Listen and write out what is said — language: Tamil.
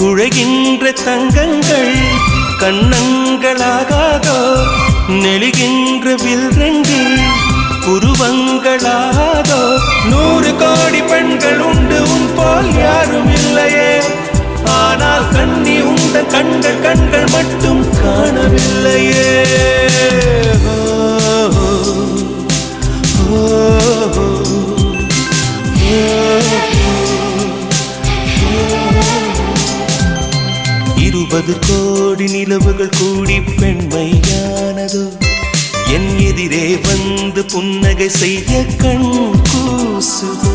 குழைகின்ற தங்கங்கள் கண்ணங்களாகாதோ நெளிகின்ற வில்ரெண்டில் புருவங்களாதோ 100 கோடி பெண்கள் உண்டு உன் போல் யாரும் இல்லையே ஆனால் கண்ணி உண்ட கண்கள் மட்டும் காணவில்லையே இருபது கோடி நிலவுகள் கூடி பெண்மையானதோ என் எதிரே வந்து புன்னகை செய்ய கண் கூசுதோ